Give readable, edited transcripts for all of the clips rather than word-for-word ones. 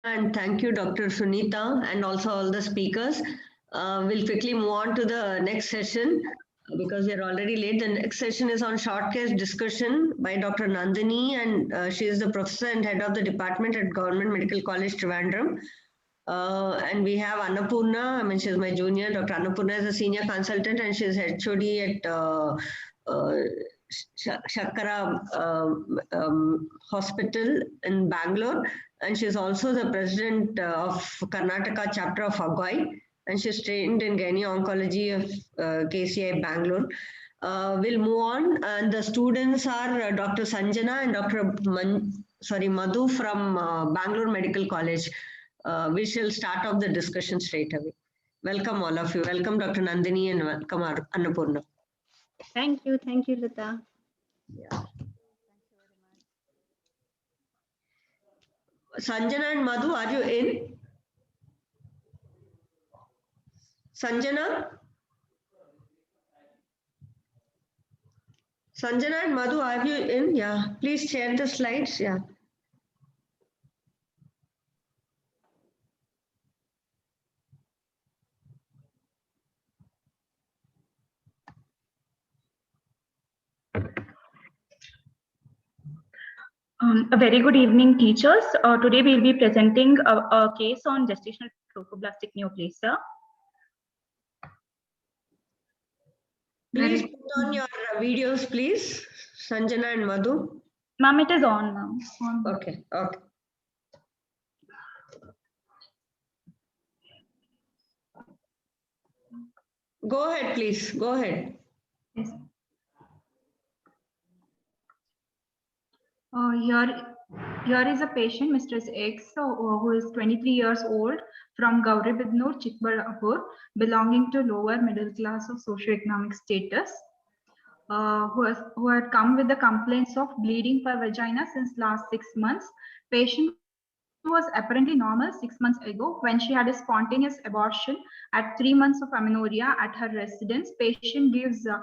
And thank you, Dr. Sunita, and also all the speakers. We'll quickly move on to the next session because we're already late. The next session is on short case discussion by Dr. Nandini, and she is the professor and head of the department at Government Medical College, Trivandrum. And we have Annapurna. I mean, she's my junior. Dr. Annapurna is a senior consultant, and she's HOD at Shankara Hospital in Bangalore, and she's also the president of Karnataka chapter of Agwai, and she's trained in gynae oncology of KCI Bangalore. We'll move on, and the students are Dr. Sanjana and Dr. Madhu from Bangalore Medical College. We shall start off the discussion straight away. Welcome all of you. Welcome Dr. Nandini and welcome Annapurna. Thank you, Lata. Yeah. Sanjana and Madhu, are you in? Sanjana? Sanjana and Madhu, are you in? Yeah. Please share the slides. Yeah. A very good evening, teachers. Today we'll be presenting a case on gestational trophoblastic neoplasia. Please put on your videos, please. Sanjana and Madhu. Ma'am, it is on now. Okay. Okay. Go ahead, please. Go ahead. Yes. Here is a patient, Mr. X, who is 23 years old from Gauribidnur, Chikbalapur, belonging to lower middle class of socioeconomic status, who had come with the complaints of bleeding per vagina since last 6 months. Patient was apparently normal 6 months ago when she had a spontaneous abortion at 3 months of amenorrhea at her residence. Patient gives a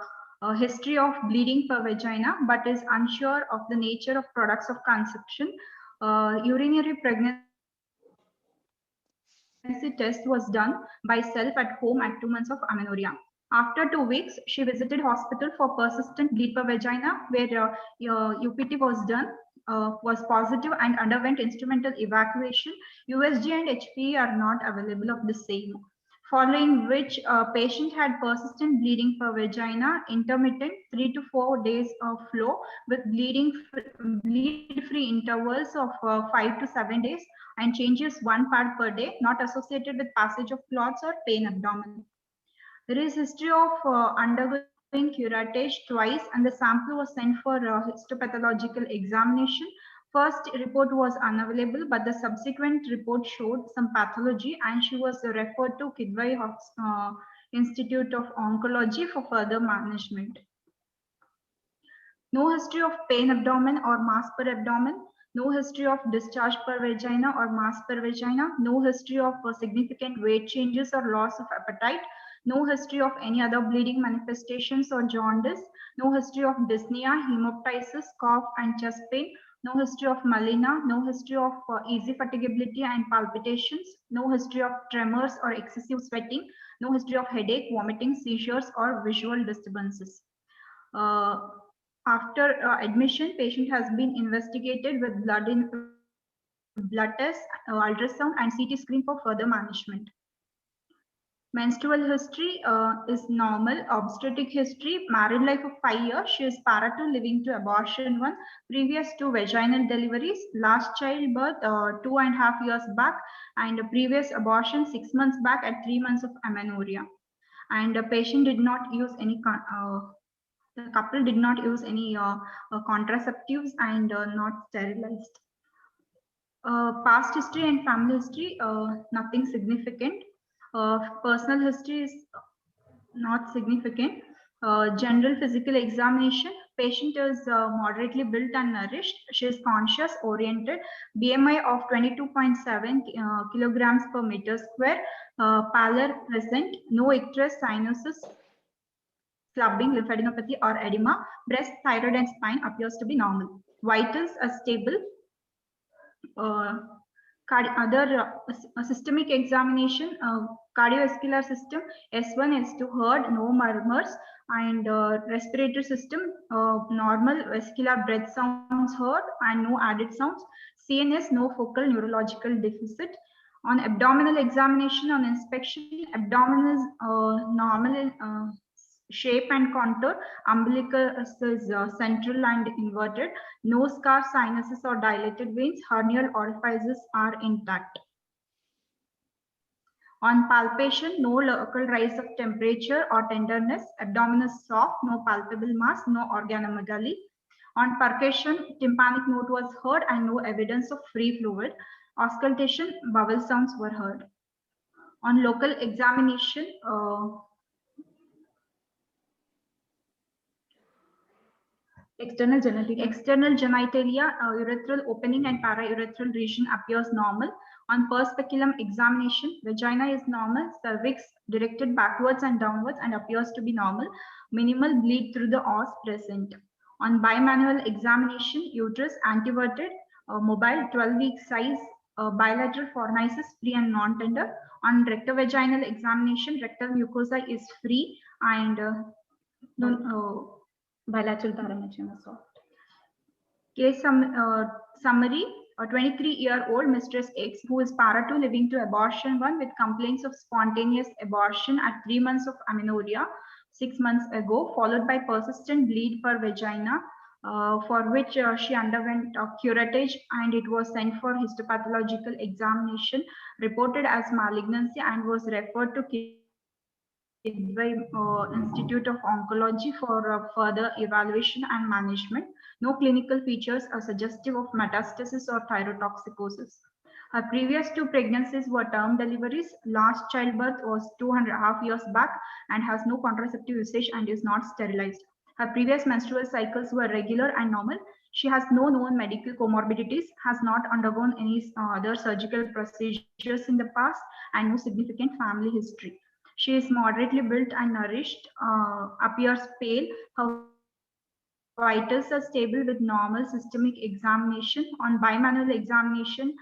history of bleeding per vagina but is unsure of the nature of products of conception. Urinary pregnancy test was done by self at home at 2 months of amenorrhea. After 2 weeks, she visited hospital for persistent bleed per vagina, where UPT was done, was positive and underwent instrumental evacuation. USG and HPE are not available of the same. Following which, patient had persistent bleeding per vagina, intermittent 3 to 4 days of flow with bleed-free intervals of 5 to 7 days and changes 1 pad per day, not associated with passage of clots or pain abdomen. There is history of undergoing curettage twice, and the sample was sent for histopathological examination. First report was unavailable, but the subsequent report showed some pathology, and she was referred to Kidwai Institute of Oncology for further management. No history of pain abdomen or mass per abdomen. No history of discharge per vagina or mass per vagina. No history of significant weight changes or loss of appetite. No history of any other bleeding manifestations or jaundice. No history of dyspnea, hemoptysis, cough, and chest pain. No history of melena. No history of easy fatigability and palpitations. No history of tremors or excessive sweating. No history of headache, vomiting, seizures, or visual disturbances. After admission, patient has been investigated with blood test, ultrasound, and CT screen for further management. Menstrual history is normal. Obstetric history, married life of 5 years. She is para 2, living to abortion 1, previous to vaginal deliveries, last childbirth 2.5 years back, and a previous abortion 6 months back at 3 months of amenorrhea. And the patient did not use any the couple did not use any contraceptives and not sterilized. Past history and family history, nothing significant. Personal history is not significant. General physical examination, patient is moderately built and nourished. She is conscious, oriented, BMI of 22.7 kilograms per meter square, pallor present, no icterus, sinuses, clubbing, lymphadenopathy or edema. Breast, thyroid and spine appears to be normal. Vitals are stable. Systemic examination, cardiovascular system, S1, S2 heard, no murmurs, and respiratory system, normal vesicular breath sounds heard and no added sounds. CNS, no focal neurological deficit. On abdominal examination, on inspection, abdomen is normal shape and contour, umbilicus is central and inverted, no scar, sinuses or dilated veins, hernial orifices are intact. On palpation, no local rise of temperature or tenderness, abdomen is soft, no palpable mass, no organomegaly. On percussion, tympanic note was heard and no evidence of free fluid. Auscultation, vowel sounds were heard. On local examination, external genitalia, urethral opening and paraurethral region appears normal. On per speculum examination, vagina is normal, cervix directed backwards and downwards and appears to be normal. Minimal bleed through the os present. On bimanual examination, uterus anteverted, mobile, 12-week size, bilateral fornicis, free and non-tender. On rectovaginal examination, rectal mucosa is free and bilateral parametrium is soft. Case summary, a 23-year-old Mistress X who is para 2 living to abortion 1 with complaints of spontaneous abortion at 3 months of amenorrhea 6 months ago, followed by persistent bleed per vagina, for which she underwent curettage and it was sent for histopathological examination, reported as malignancy and was referred to Kidwai Institute of Oncology for further evaluation and management. No clinical features are suggestive of metastasis or thyrotoxicosis. Her previous 2 pregnancies were term deliveries. Last childbirth was 2.5 years back and has no contraceptive usage and is not sterilized. Her previous menstrual cycles were regular and normal. She has no known medical comorbidities, has not undergone any other surgical procedures in the past, and no significant family history. She is moderately built and nourished, appears pale. Her vitals are stable with normal systemic examination. On bimanual examination,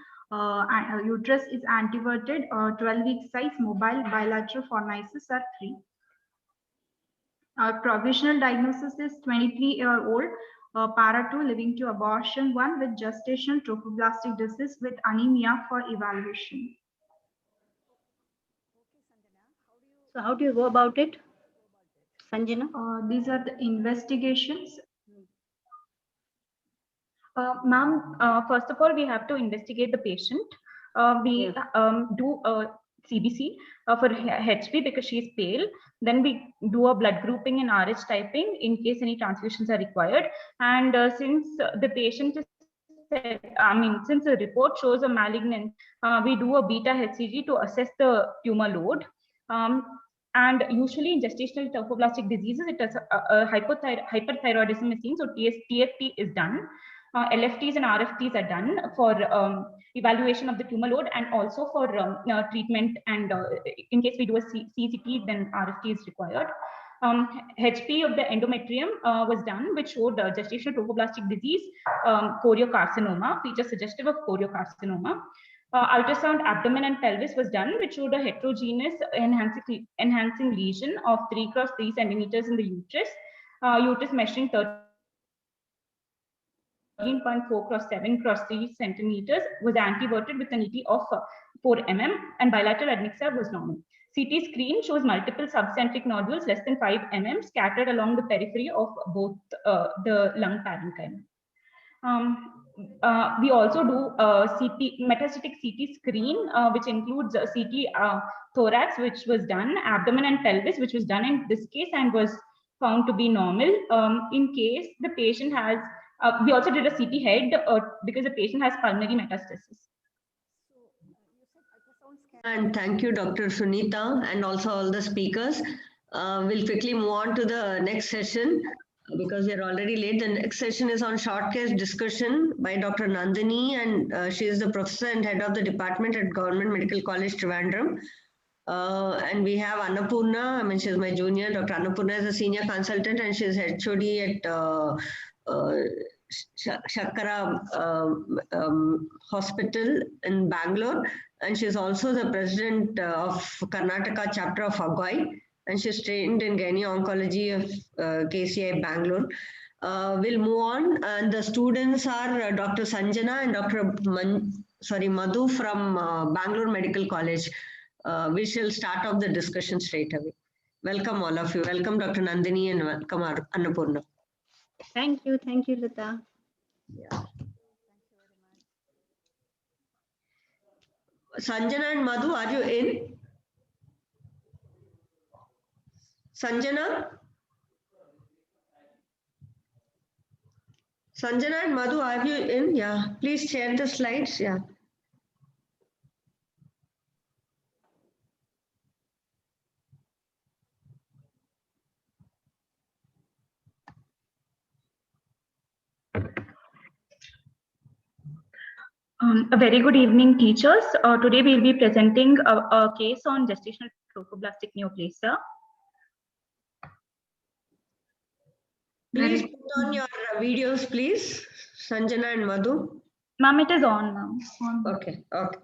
uterus is anteverted, 12-week size, mobile, bilateral fornicis are free. Our provisional diagnosis is 23-year-old, para 2 living to abortion 1 with gestational trophoblastic disease with anemia for evaluation. So how do you go about it, Sanjana? These are the investigations. Ma'am, first of all, we have to investigate the patient. We do a CBC for HB because she is pale. Then we do a blood grouping and RH typing in case any transfusions are required. And since the patient is, since the report shows a malignant, we do a beta HCG to assess the tumor load. And usually in gestational trophoblastic diseases, it is hyperthyroidism is seen. So TFT is done. LFTs and RFTs are done for evaluation of the tumor load and also for treatment. And in case we do a CCT, then RFT is required. HP of the endometrium was done, which showed gestational trophoblastic disease, choriocarcinoma, feature suggestive of choriocarcinoma. Ultrasound abdomen and pelvis was done, which showed a heterogeneous enhancing lesion of 3 × 3 centimeters in the uterus. Uterus measuring 13.4 × 7 × 3 centimeters was anteverted with an ET of 4 mm and bilateral admixture was normal. CT screen shows multiple subcentric nodules less than 5 mm scattered along the periphery of both the lung parenchyma. We also do metastatic CT screen, which includes CT thorax, which was done, abdomen and pelvis, which was done in this case and was found to be normal. In case the patient has, we also did a CT head because the patient has pulmonary metastasis. And thank you, Dr. Sunita, and also all the speakers. We'll quickly move on to the next session because we are already late. The next session is on short case discussion by Dr. Nandini, and she is the professor and head of the department at Government Medical College, Trivandrum. And we have Annapurna, she's my junior. Dr. Annapurna is a senior consultant and she's HOD at Shankara Hospital in Bangalore, and she's also the president of Karnataka chapter of Agoi, and she's trained in gynae-oncology of KCI Bangalore. We'll move on, and the students are Dr. Sanjana and Dr. Madhu from Bangalore Medical College. We shall start off the discussion straight away. Welcome all of you. Welcome Dr. Nandini and welcome Annapurna. Thank you, Lata. Yeah. Sanjana and Madhu, are you in? Sanjana? Sanjana and Madhu, are you in? Yeah. Please share the slides. Yeah. A very good evening, teachers. Today we'll be presenting a case on gestational trophoblastic neoplasia. Please put on your videos, please. Sanjana and Madhu. Ma'am, it is on, ma'am. Okay. Okay.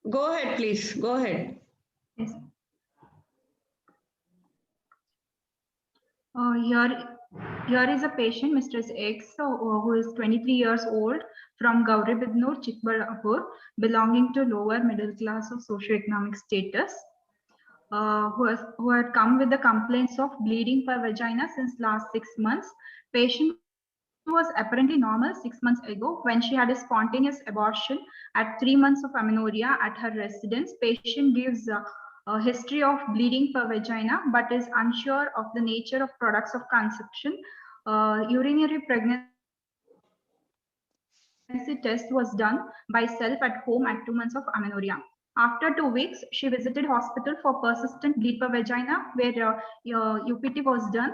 Go ahead, please. Go ahead. Yes. Here is a patient, Mrs. X, who is 23 years old from Gauribidnur, Chikbalapur, belonging to lower middle class of socioeconomic status, who had come with the complaints of bleeding per vagina since last 6 months. Patient was apparently normal 6 months ago when she had a spontaneous abortion at 3 months of amenorrhea at her residence. Patient gives a history of bleeding per vagina, but is unsure of the nature of products of conception. Urinary pregnancy test was done by self at home at 2 months of amenorrhea. After 2 weeks, she visited hospital for persistent bleed per vagina, where UPT was done,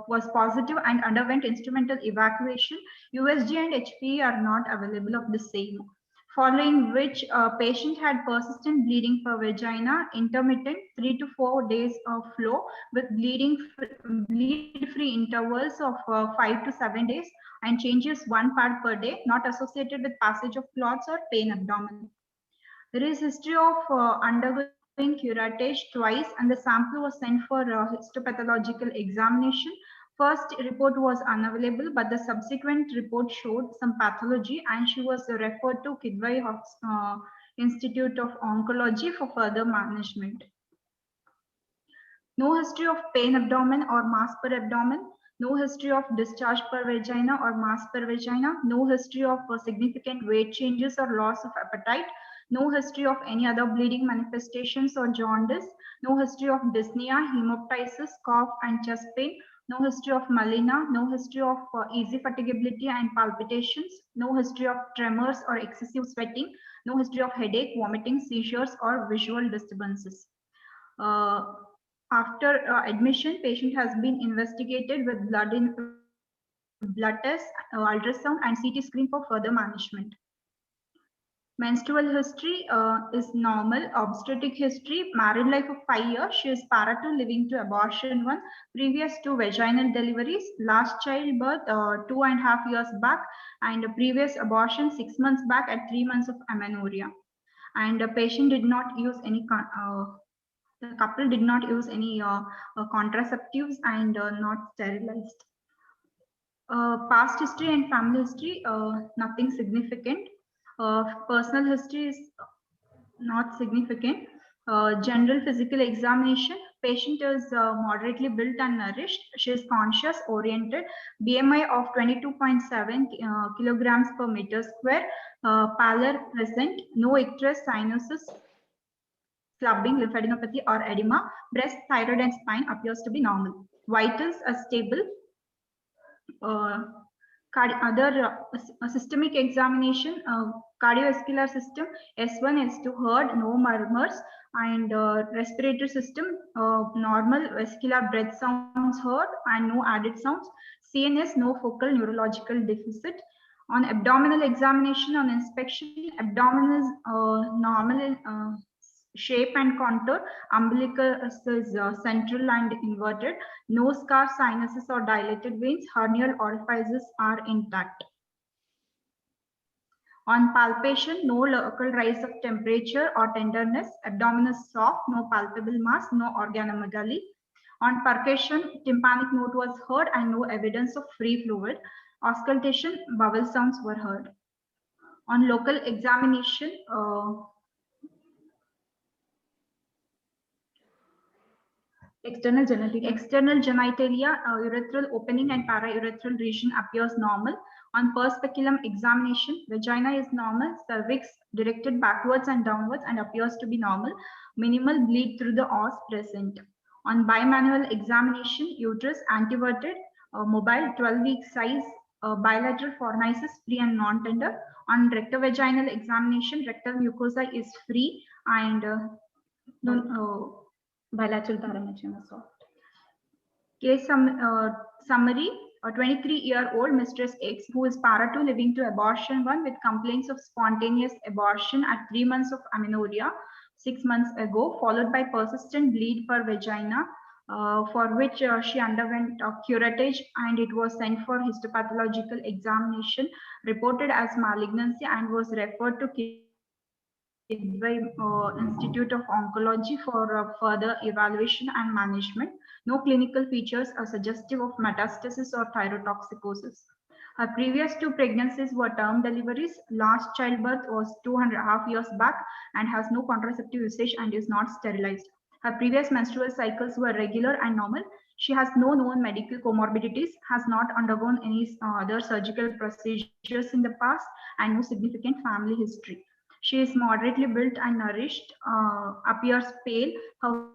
was positive and underwent instrumental evacuation. USG and HPE are not available of the same. Following which, patient had persistent bleeding per vagina, intermittent 3 to 4 days of flow with bleed-free intervals of 5 to 7 days and changes 1 pad per day, not associated with passage of clots or pain abdomen. There is history of undergoing curettage twice, and the sample was sent for histopathological examination. First report was unavailable, but the subsequent report showed some pathology, and she was referred to Kidwai Institute of Oncology for further management. No history of pain abdomen or mass per abdomen. No history of discharge per vagina or mass per vagina. No history of significant weight changes or loss of appetite. No history of any other bleeding manifestations or jaundice. No history of dyspnea, hemoptysis, cough and chest pain. No history of melena. No history of easy fatigability and palpitations. No history of tremors or excessive sweating. No history of headache, vomiting, seizures or visual disturbances. After admission, patient has been investigated with blood test, ultrasound and CT screen for further management. Menstrual history is normal. Obstetric history, married life of 5 years. She is para 2, living to abortion 1. Previous 2 vaginal deliveries. Last childbirth 2.5 years back, and a previous abortion 6 months back at 3 months of amenorrhea. And the patient did not use any. The couple did not use any contraceptives and not sterilized. Past history and family history, nothing significant. Personal history is not significant. General physical examination, patient is moderately built and nourished. She is conscious, oriented, BMI of 22.7 kilograms per meter square, pallor present, no icterus, sinuses, clubbing, lymphadenopathy or edema. Breast, thyroid and spine appears to be normal. Vitals are stable. Systemic examination, cardiovascular system, S1, S2 heard, no murmurs, and respiratory system, normal vesicular breath sounds heard and no added sounds. CNS, no focal neurological deficit. On abdominal examination, on inspection, abdomen is normal, shape and contour. Umbilicus is central and inverted. No scar, sinuses, or dilated veins. Hernial orifices are intact. On palpation, no local rise of temperature or tenderness. Abdomen is soft, no palpable mass, no organomegaly. On percussion, tympanic note was heard and no evidence of free fluid. Auscultation, vowel sounds were heard. On local examination, External genitalia, urethral opening and paraurethral region appears normal. On per speculum examination, vagina is normal, cervix directed backwards and downwards and appears to be normal. Minimal bleed through the os present. On bimanual examination, uterus anteverted, mobile, 12-week size, bilateral fornicis free and non-tender. On rectovaginal examination, rectal mucosa is free and bilateral parenchyma soft. Case summary: a 23-year-old Mistress X who is para 2 living to abortion 1 with complaints of spontaneous abortion at 3 months of amenorrhea 6 months ago, followed by persistent bleed per vagina, for which she underwent curettage and it was sent for histopathological examination, reported as malignancy and was referred to Kidwai Institute of Oncology for further evaluation and management. No clinical features are suggestive of metastasis or thyrotoxicosis. Her previous 2 pregnancies were term deliveries. Last childbirth was 2.5 years back and has no contraceptive usage and is not sterilized. Her previous menstrual cycles were regular and normal. She has no known medical comorbidities, has not undergone any other surgical procedures in the past, and no significant family history. She is moderately built and nourished, appears pale. Her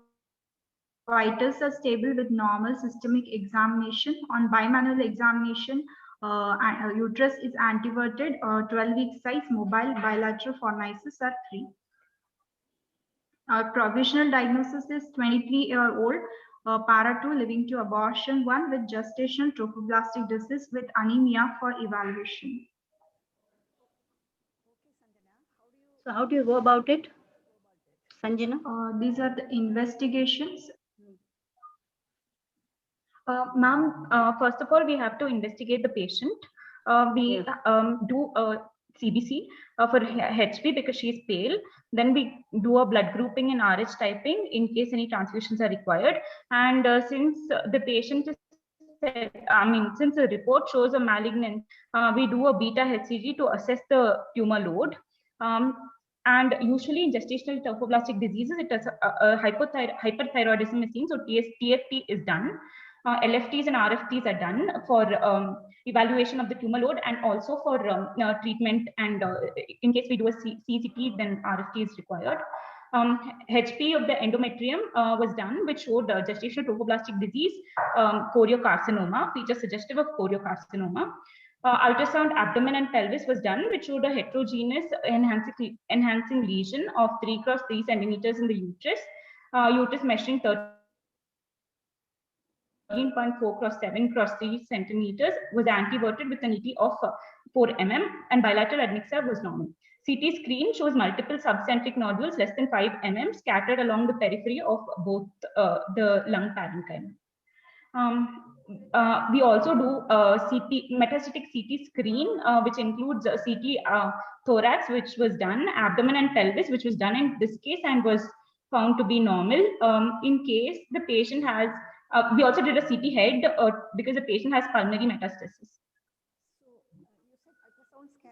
vitals are stable with normal systemic examination. On bimanual examination, uterus is anteverted, 12-week size, mobile, bilateral fornicis are free. Our provisional diagnosis is 23-year-old para 2 living to abortion 1 with gestational trophoblastic disease with anemia for evaluation. So how do you go about it, Sanjana? These are the investigations. Ma'am, first of all, we have to investigate the patient. We do a CBC for HB because she is pale. Then we do a blood grouping in RH typing in case any transfusions are required. And since the patient is, since the report shows a malignant, we do a beta HCG to assess the tumor load. And usually in gestational trophoblastic diseases, it is hyperthyroidism is seen. So TFT is done. LFTs and RFTs are done for evaluation of the tumor load and also for treatment. And in case we do a CCT, then RFT is required. HP of the endometrium was done, which showed gestational trophoblastic disease, choriocarcinoma, feature suggestive of choriocarcinoma. Ultrasound abdomen and pelvis was done, which showed a heterogeneous enhancing lesion of 3 × 3 centimeters in the uterus. Uterus measuring 13.4 × 7 × 3 centimeters was anteverted with an ET of 4 mm and bilateral admixture was normal. CT screen shows multiple subcentric nodules less than 5 mm scattered along the periphery of both the lung parenchyma. We also do metastatic CT screen, which includes CT thorax, which was done, abdomen and pelvis, which was done in this case and was found to be normal. In case the patient has, we also did a CT head because the patient has pulmonary metastasis.